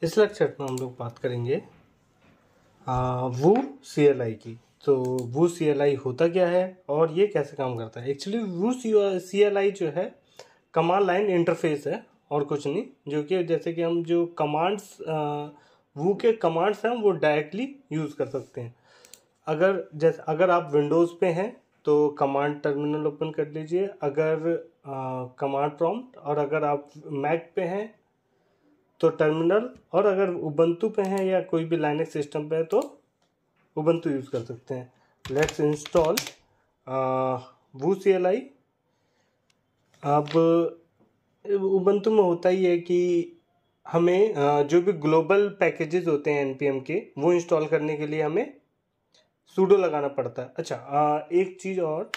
इस लेक्चर में हम लोग बात करेंगे वू CLI की। तो वू CLI होता क्या है और ये कैसे काम करता है। एक्चुअली वू CLI जो है कमांड लाइन इंटरफेस है और कुछ नहीं, जो कि जैसे कि हम जो कमांड्स वू के कमांड्स हैं वो डायरेक्टली यूज़ कर सकते हैं। अगर आप विंडोज़ पे हैं तो कमांड टर्मिनल ओपन कर लीजिए, अगर कमांड प्रॉम्प्ट, और अगर आप मैक पे हैं तो टर्मिनल, और अगर उबंटू पे हैं या कोई भी लाइनक्स सिस्टम पे है तो उबंटू यूज़ कर सकते हैं। Let's install Vue CLI। अब उबंटू में होता ही है कि हमें जो भी ग्लोबल पैकेजेस होते हैं npm के, वो इंस्टॉल करने के लिए हमें सूडो लगाना पड़ता है। अच्छा, एक चीज़ और,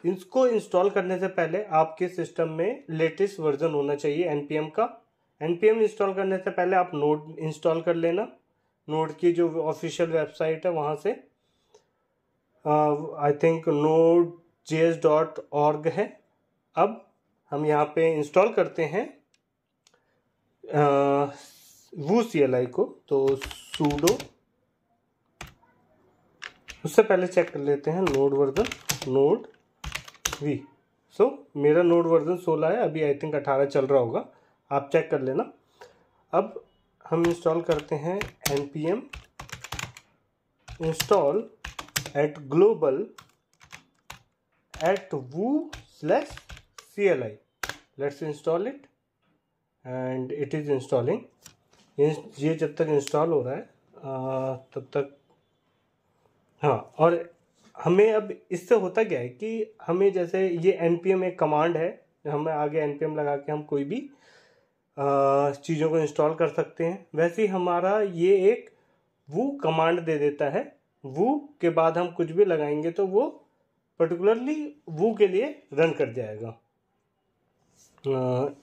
इसको इंस्टॉल करने से पहले आपके सिस्टम में लेटेस्ट वर्जन होना चाहिए npm का। npm इंस्टॉल करने से पहले आप नोड इंस्टॉल कर लेना। नोड की जो ऑफिशियल वेबसाइट है वहाँ से आई थिंक node.js.org है। अब हम यहाँ पे इंस्टॉल करते हैं वू CLI को, तो सूडो, उससे पहले चेक कर लेते हैं नोड वर्जन, नोड वी। सो मेरा नोड वर्जन 16 है, अभी आई थिंक 18 चल रहा होगा, आप चेक कर लेना। अब हम इंस्टॉल करते हैं npm install at global at woo/CLI। let's install it and it is installing। ये जब तक इंस्टॉल हो रहा है तब तक, हाँ। और हमें अब इससे होता क्या है कि हमें, जैसे ये npm एक कमांड है, हमें आगे npm लगा के हम कोई भी चीज़ों को इंस्टॉल कर सकते हैं। वैसे ही हमारा ये एक वू कमांड दे देता है। वू के बाद हम कुछ भी लगाएंगे तो वो पर्टिकुलरली वू के लिए रन कर जाएगा।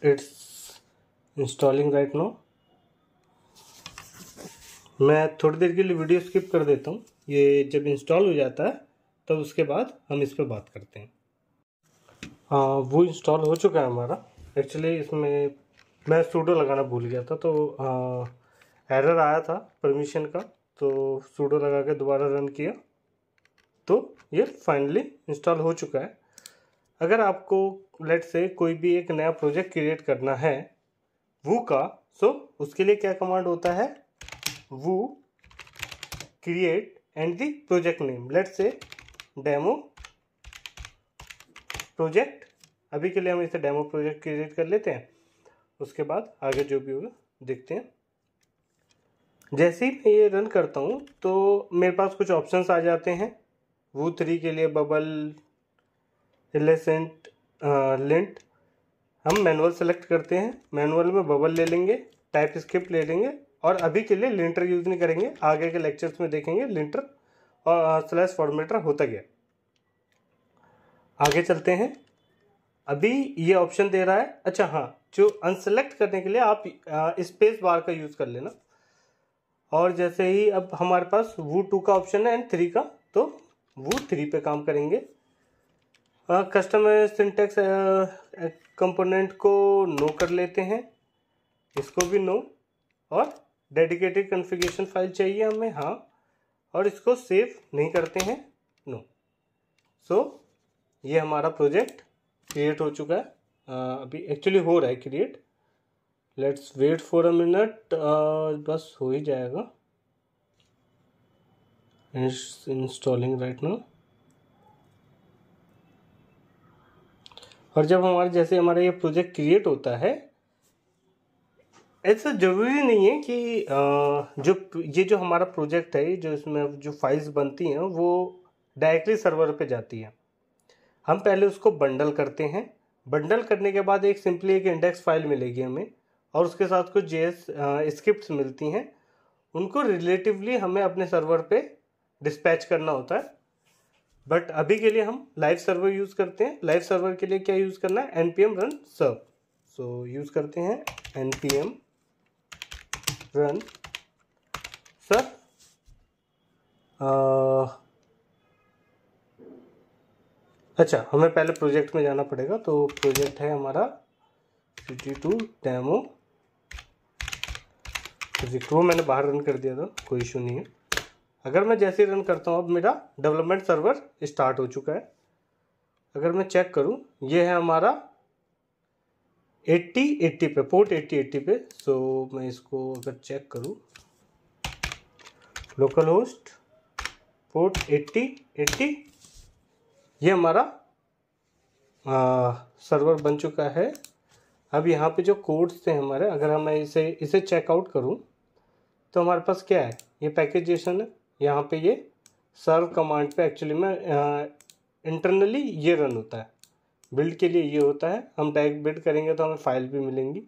It's installing right now. मैं थोड़ी देर के लिए वीडियो स्किप कर देता हूँ, ये जब इंस्टॉल हो जाता है तब उसके बाद हम इस पर बात करते हैं। वो इंस्टॉल हो चुका है हमारा। एक्चुअली इसमें मैं सूडो लगाना भूल गया था, तो एरर आया था परमिशन का, तो सूडो लगा के दोबारा रन किया तो ये फाइनली इंस्टॉल हो चुका है। अगर आपको लेट से कोई भी एक नया प्रोजेक्ट क्रिएट करना है वू का, सो उसके लिए क्या कमांड होता है, Vue create and the project name. Let's say demo project, अभी के लिए हम इसे डेमो प्रोजेक्ट क्रिएट कर लेते हैं, उसके बाद आगे जो भी होगा देखते हैं। जैसे ही मैं ये रन करता हूँ तो मेरे पास कुछ ऑप्शंस आ जाते हैं। वू 3 के लिए बबल, इलेसेंट, लिंट, हम मैनुअल सेलेक्ट करते हैं, मैनुअल में बबल ले लेंगे, टाइप स्क्रिप्ट ले लेंगे, और अभी के लिए लिंटर यूज़ नहीं करेंगे, आगे के लेक्चर्स में देखेंगे लिंटर और स्लैश फॉर्मेटर होता क्या। आगे चलते हैं। अभी ये ऑप्शन दे रहा है, अच्छा हाँ, जो अनसेलेक्ट करने के लिए आप स्पेस बार का यूज़ कर लेना। और जैसे ही अब हमारे पास वू 2 का ऑप्शन है एंड 3 का, तो वू 3 पे काम करेंगे। कस्टमर सिंटैक्स कंपोनेंट को नो कर लेते हैं, इसको भी नो, और डेडिकेटेड कॉन्फ़िगरेशन फाइल चाहिए हमें, हाँ, और इसको सेव नहीं करते हैं, नो। सो ये हमारा प्रोजेक्ट क्रिएट हो चुका है। अभी एक्चुअली हो रहा है create. Let's wait for a minute, बस हो ही जाएगा। Installing right now. और जब जैसे हमारा ये प्रोजेक्ट क्रिएट होता है, ऐसा ज़रूरी नहीं है कि जो हमारा प्रोजेक्ट है, जो इसमें जो फाइल्स बनती हैं वो डायरेक्टली सर्वर पे जाती हैं। हम पहले उसको बंडल करते हैं। बंडल करने के बाद सिंपली एक इंडेक्स फाइल मिलेगी हमें, और उसके साथ कुछ JS स्क्रिप्ट्स मिलती हैं। उनको रिलेटिवली हमें अपने सर्वर पे डिस्पैच करना होता है। बट अभी के लिए हम लाइव सर्वर यूज़ करते हैं। लाइव सर्वर के लिए क्या यूज़ करना है, npm run serve। So use करते हैं npm run serve। अच्छा, हमें पहले प्रोजेक्ट में जाना पड़ेगा, तो प्रोजेक्ट है हमारा cd2 डेमो प्रोजेक्ट वो मैंने बाहर रन कर दिया था, कोई इशू नहीं है। अगर मैं जैसे ही रन करता हूँ, अब मेरा डेवलपमेंट सर्वर स्टार्ट हो चुका है। अगर मैं चेक करूँ, ये है हमारा 8080 पे, पोर्ट 8080 पे। सो मैं इसको अगर चेक करूँ, लोकल होस्ट पोर्ट 8080, ये हमारा सर्वर बन चुका है। अब यहाँ पे जो कोड्स थे हमारे, अगर हम इसे चेकआउट करूँ तो हमारे पास क्या है, ये पैकेजेशन है। यहाँ पे ये सर्व कमांड पे एक्चुअली में इंटरनली ये रन होता है, बिल्ड के लिए ये होता है। हम डायरेक्ट बिल्ड करेंगे तो हमें फाइल भी मिलेंगी।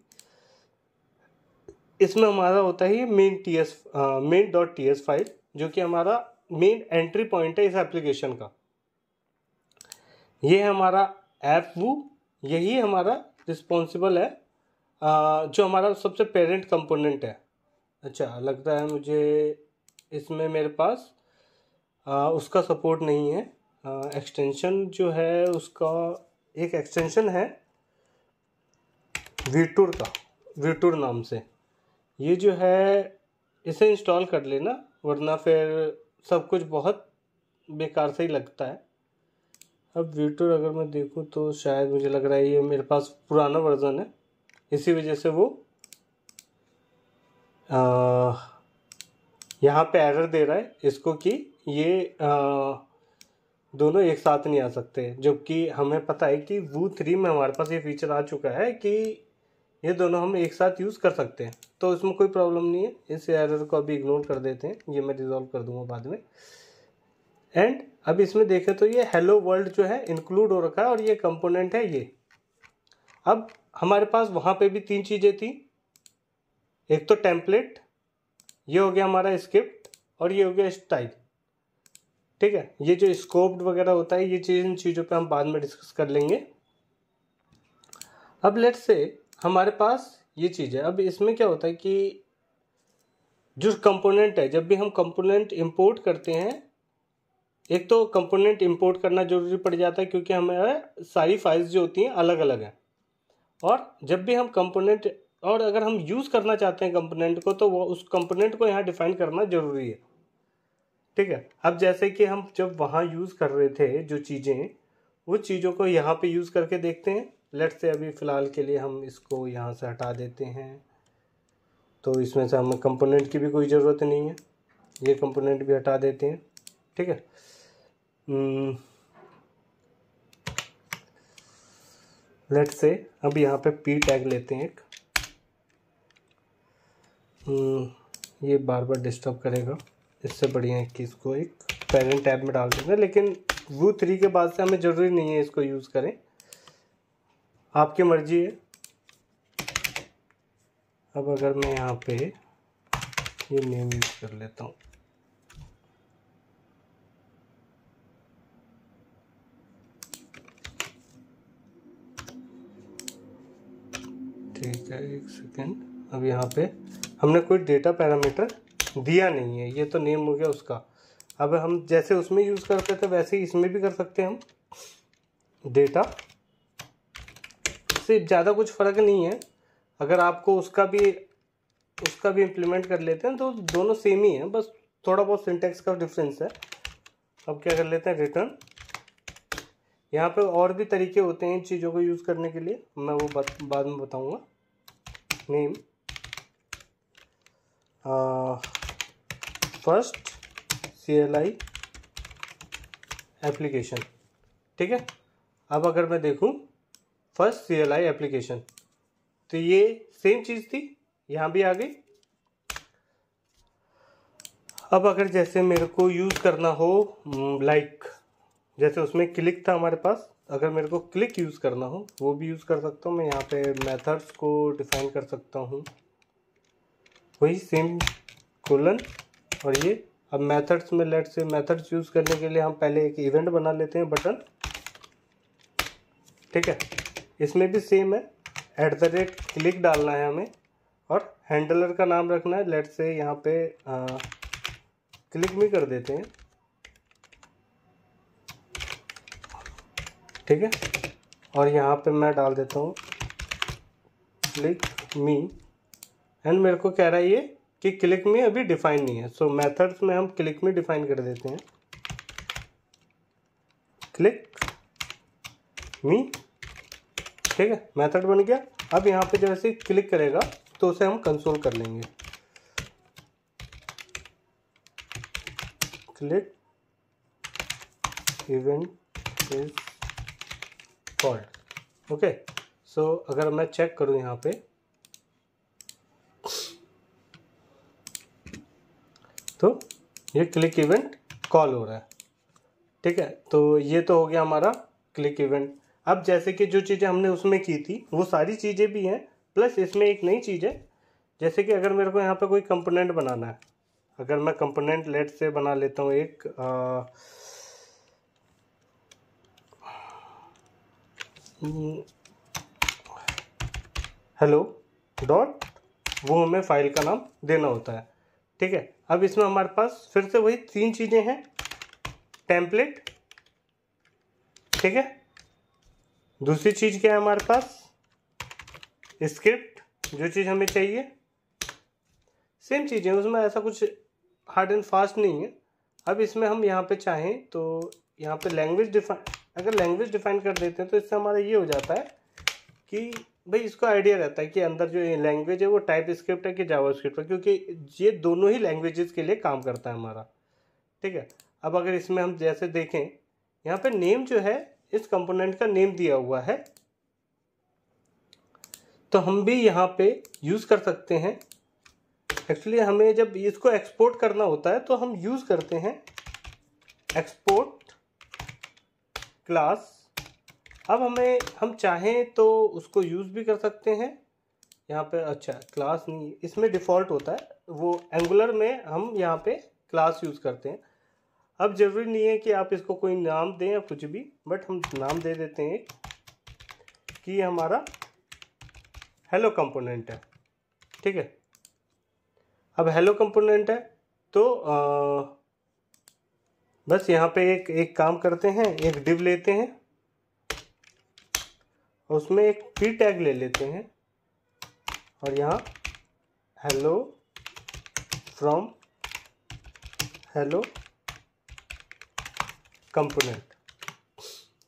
इसमें हमारा होता है ये main.ts फाइल, जो कि हमारा मेन एंट्री पॉइंट है इस एप्लीकेशन का। ये है हमारा ऐप वो, यही हमारा रिस्पॉन्सिबल है, जो हमारा सबसे पेरेंट कंपोनेंट है। अच्छा, लगता है मुझे इसमें मेरे पास उसका सपोर्ट नहीं है। एक्सटेंशन जो है उसका, एक एक्सटेंशन है वीटूर का, वीटूर नाम से। ये जो है इसे इंस्टॉल कर लेना, वरना फिर सब कुछ बहुत बेकार से ही लगता है। अब वीटूर अगर मैं देखूं तो शायद मुझे लग रहा है ये मेरे पास पुराना वर्जन है, इसी वजह से वो यहाँ पे एरर दे रहा है इसको कि ये दोनों एक साथ नहीं आ सकते। जबकि हमें पता है कि वो 3 में हमारे पास ये फीचर आ चुका है कि ये दोनों हम एक साथ यूज़ कर सकते हैं, तो इसमें कोई प्रॉब्लम नहीं है। इस एरर को अभी इग्नोर कर देते हैं, ये मैं रिजॉल्व कर दूंगा बाद में। एंड अब इसमें देखें तो ये हेलो वर्ल्ड जो है इंक्लूड हो रखा है, और ये कंपोनेंट है ये। अब हमारे पास वहाँ पे भी 3 चीज़ें थी, एक तो टेम्पलेट, ये हो गया हमारा स्क्रिप्ट, और ये हो गया स्टाइल। ठीक है, ये जो स्कोप्ड वगैरह होता है, ये चीज़, इन चीज़ों पे हम बाद में डिस्कस कर लेंगे। अब लेट्स से हमारे पास ये चीज़ है। अब इसमें क्या होता है कि जो कंपोनेंट है, जब भी हम कंपोनेंट इंपोर्ट करते हैं, एक तो कंपोनेंट इंपोर्ट करना जरूरी पड़ जाता है क्योंकि हमारे सारी फाइल्स जो होती हैं अलग अलग हैं। और जब भी हम कंपोनेंट, और अगर हम यूज़ करना चाहते हैं कंपोनेंट को, तो वो उस कंपोनेंट को यहाँ डिफाइन करना जरूरी है। ठीक है, अब जैसे कि हम जब वहाँ यूज़ कर रहे थे जो चीज़ें, वो चीज़ों को यहाँ पे यूज़ करके देखते हैं। लेट्स से अभी फ़िलहाल के लिए हम इसको यहाँ से हटा देते हैं, तो इसमें से हमें कंपोनेंट की भी कोई ज़रूरत नहीं है, ये कंपोनेंट भी हटा देते हैं। ठीक है, लेट्स से अब यहाँ पे पी टैग लेते हैं एक, ये बार बार डिस्टर्ब करेगा, इससे बढ़िया है कि इसको एक पेरेंट टैब में डाल देंगे। लेकिन वो 3 के बाद से हमें ज़रूरी नहीं है इसको यूज़ करें, आपकी मर्जी है। अब अगर मैं यहाँ पे ये नेम यूज़ कर लेता हूँ, ठीक है, एक सेकेंड। अब यहाँ पे हमने कोई डेटा पैरामीटर दिया नहीं है, ये तो नेम हो गया उसका। अब हम जैसे उसमें यूज़ करते थे वैसे ही इसमें भी कर सकते हैं हम। डेटा से ज़्यादा कुछ फ़र्क नहीं है, अगर आपको उसका भी इम्प्लीमेंट कर लेते हैं तो दोनों सेम ही हैं, बस थोड़ा बहुत सिंटैक्स का डिफरेंस है। अब क्या कर लेते हैं, रिटर्न। यहाँ पे और भी तरीके होते हैं इन चीज़ों को यूज़ करने के लिए, मैं वो बाद में बताऊँगा। Name first CLI application. ठीक है, अब अगर मैं देखूं फर्स्ट CLI एप्लीकेशन, तो ये सेम चीज़ थी, यहाँ भी आ गई। अब अगर जैसे मेरे को यूज़ करना हो, लाइक जैसे उसमें क्लिक था हमारे पास, अगर मेरे को क्लिक यूज़ करना हो वो भी यूज़ कर सकता हूँ मैं। यहाँ पे मेथड्स को डिफाइन कर सकता हूँ, वही सेम कोलन और ये। अब मेथड्स में लेट्स से मेथड्स यूज़ करने के लिए हम पहले एक इवेंट बना लेते हैं, बटन। ठीक है, इसमें भी सेम है, @क्लिक डालना है हमें, और हैंडलर का नाम रखना है। लेट्स से यहाँ पे क्लिक मी कर देते हैं। ठीक है, और यहाँ पे मैं डाल देता हूँ क्लिक मी, एंड मेरे को कह रहा है ये कि क्लिक में अभी डिफाइन नहीं है। सो मेथड्स में हम क्लिक में डिफाइन कर देते हैं, क्लिक मी, ठीक है, मेथड बन गया। अब यहाँ पे जैसे क्लिक करेगा तो उसे हम कंसोल कर लेंगे, click event is called. Okay, so अगर मैं चेक करूं यहाँ पे तो ये क्लिक इवेंट कॉल हो रहा है, ठीक है। तो ये तो हो गया हमारा क्लिक इवेंट। अब जैसे कि जो चीज़ें हमने उसमें की थी वो सारी चीज़ें भी हैं, प्लस इसमें एक नई चीज़ है, जैसे कि अगर मेरे को यहाँ पे कोई कंपोनेंट बनाना है, अगर मैं कंपोनेंट लेट से बना लेता हूँ एक हेलो डॉट, वो हमें फाइल का नाम देना होता है, ठीक है। अब इसमें हमारे पास फिर से वही 3 चीज़ें हैं, टेम्पलेट, ठीक है, दूसरी चीज़ क्या है हमारे पास, स्क्रिप्ट, जो चीज़ हमें चाहिए, सेम चीज़ है, उसमें ऐसा कुछ हार्ड एंड फास्ट नहीं है। अब इसमें हम यहाँ पे चाहें तो यहाँ पे लैंग्वेज डिफाइन, अगर लैंग्वेज डिफाइन कर देते हैं तो इससे हमारा ये हो जाता है कि भाई इसको आइडिया रहता है कि अंदर जो लैंग्वेज है वो टाइप स्क्रिप्ट है कि जावा स्क्रिप्ट है, क्योंकि ये दोनों ही लैंग्वेजेस के लिए काम करता है हमारा, ठीक है। अब अगर इसमें हम जैसे देखें, यहाँ पे नेम जो है इस कंपोनेंट का नेम दिया हुआ है, तो हम भी यहाँ पे यूज़ कर सकते हैं। एक्चुअली हमें जब इसको एक्सपोर्ट करना होता है तो हम यूज़ करते हैं एक्सपोर्ट क्लास। अब हम चाहें तो उसको यूज़ भी कर सकते हैं यहाँ पे, अच्छा क्लास नहीं, इसमें डिफ़ॉल्ट होता है, वो एंगुलर में हम यहाँ पे क्लास यूज़ करते हैं। अब ज़रूरी नहीं है कि आप इसको कोई नाम दें या कुछ भी, बट हम नाम दे देते हैं कि ये हमारा हेलो कंपोनेंट है, ठीक है। अब हेलो कंपोनेंट है तो बस यहाँ पे एक काम करते हैं, एक डिव लेते हैं, उसमें एक पी टैग ले लेते हैं और यहाँ hello from hello component.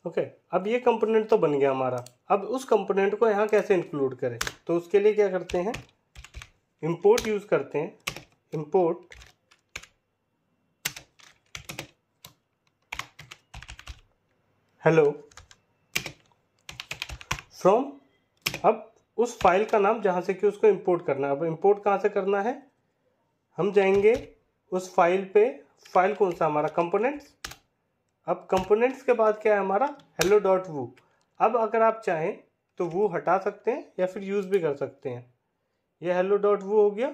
Okay, अब ये कंपोनेंट तो बन गया हमारा। अब उस कंपोनेंट को यहाँ कैसे इंक्लूड करें, तो उसके लिए क्या करते हैं, इंपोर्ट यूज़ करते हैं, इंपोर्ट हेलो फ्रॉम, अब उस फाइल का नाम जहाँ से कि उसको इंपोर्ट करना है। अब इंपोर्ट कहाँ से करना है, हम जाएंगे उस फाइल पे, फाइल कौन सा हमारा, कंपोनेंट्स। अब कंपोनेंट्स के बाद क्या है हमारा, हेलो डॉट वू। अब अगर आप चाहें तो वू हटा सकते हैं या फिर यूज़ भी कर सकते हैं। ये हेलो डॉट वू हो गया,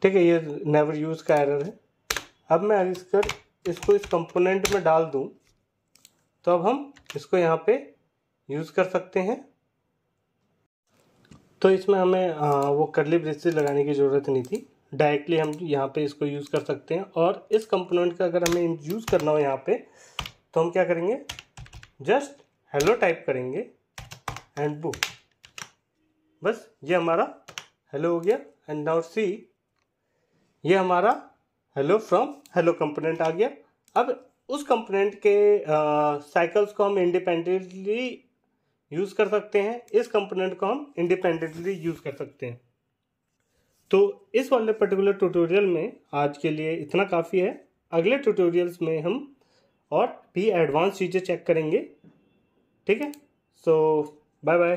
ठीक है, ये नेवर यूज़ का एरर है। अब मैं इसको इस कंपोनेंट में डाल दूं तो अब हम इसको यहाँ पे यूज़ कर सकते हैं। तो इसमें हमें वो कर्ली ब्रेसेस लगाने की ज़रूरत नहीं थी, डायरेक्टली हम यहाँ पे इसको यूज़ कर सकते हैं। और इस कंपोनेंट का अगर हमें यूज़ करना हो यहाँ पे तो हम क्या करेंगे, जस्ट हेलो टाइप करेंगे एंड बुक, बस ये हमारा हेलो हो गया। एंड नाउ सी, ये हमारा हेलो फ्रॉम हेलो कंपोनेंट आ गया। अब उस कंपोनेंट के साइकिल्स को हम इंडिपेंडेंटली यूज़ कर सकते हैं, इस कंपोनेंट को हम इंडिपेंडेंटली यूज़ कर सकते हैं। तो इस वाले पर्टिकुलर ट्यूटोरियल में आज के लिए इतना काफ़ी है। अगले ट्यूटोरियल्स में हम और भी एडवांस चीज़ें चेक करेंगे, ठीक है। सो बाय बाय।